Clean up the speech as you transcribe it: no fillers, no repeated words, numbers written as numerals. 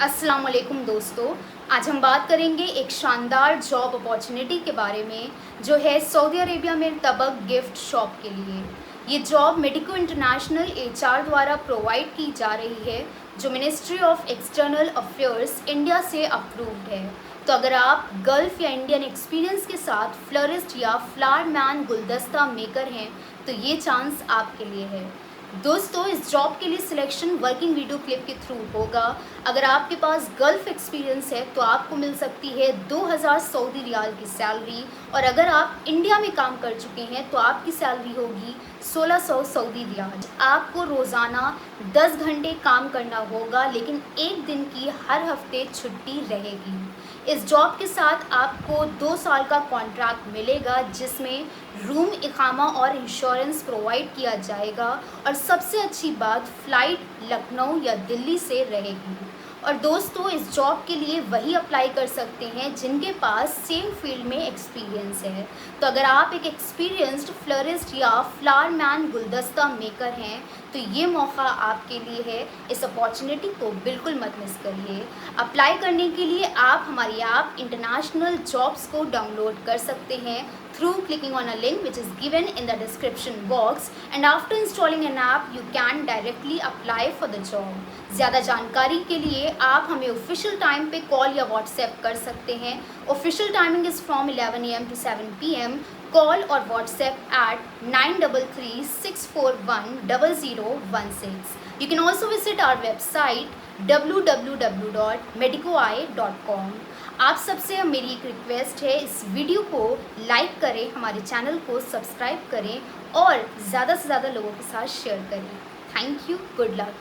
अस्सलाम वालेकुम दोस्तों, आज हम बात करेंगे एक शानदार जॉब अपॉर्चुनिटी के बारे में जो है सऊदी अरेबिया में तबक गिफ्ट शॉप के लिए। ये जॉब मेडिको इंटरनेशनल एचआर द्वारा प्रोवाइड की जा रही है जो ministry of external affairs India से अप्रूव्ड है। तो अगर आप गल्फ़ या इंडियन एक्सपीरियंस के साथ फ्लोरिस्ट या फ्लावर मैन गुलदस्ता मेकर हैं तो ये चांस आपके लिए है। दोस्तों, इस जॉब के लिए सिलेक्शन वर्किंग वीडियो क्लिप के थ्रू होगा। अगर आपके पास गल्फ़ एक्सपीरियंस है तो आपको मिल सकती है 2000 सऊदी रियाल की सैलरी, और अगर आप इंडिया में काम कर चुके हैं तो आपकी सैलरी होगी 1600 सऊदी रियाल। आपको रोज़ाना 10 घंटे काम करना होगा, लेकिन एक दिन की हर हफ्ते छुट्टी रहेगी। इस जॉब के साथ आपको 2 साल का कॉन्ट्रैक्ट मिलेगा जिसमें रूम, इकामा और इंश्योरेंस प्रोवाइड किया जाएगा, और सबसे अच्छी बात फ़्लाइट लखनऊ या दिल्ली से रहेगी। और दोस्तों, इस जॉब के लिए वही अप्लाई कर सकते हैं जिनके पास सेम फील्ड में एक्सपीरियंस है। तो अगर आप एक एक्सपीरियंस्ड फ्लोरिस्ट या फ्लावर मैन गुलदस्ता मेकर हैं तो ये मौका आपके लिए है। इस अपॉर्चुनिटी को बिल्कुल मत मिस करिए। अप्लाई करने के लिए आप हमारी ऐप इंटरनेशनल जॉब्स को डाउनलोड कर सकते हैं through clicking on a link which is given in the description box, and after installing an app you can directly apply for the job. ज़्यादा जानकारी के लिए आप हमें ऑफिशियल टाइम पे कॉल या व्हाट्सएप कर सकते हैं। Official timing is from 11 AM to 7 PM. Call और WhatsApp at 9336410016. You can also visit our website www.medicoeye.com. आप सबसे मेरी एक रिक्वेस्ट है, इस वीडियो को लाइक करें, हमारे चैनल को सब्सक्राइब करें और ज़्यादा से ज़्यादा लोगों के साथ शेयर करें। Thank you, good luck.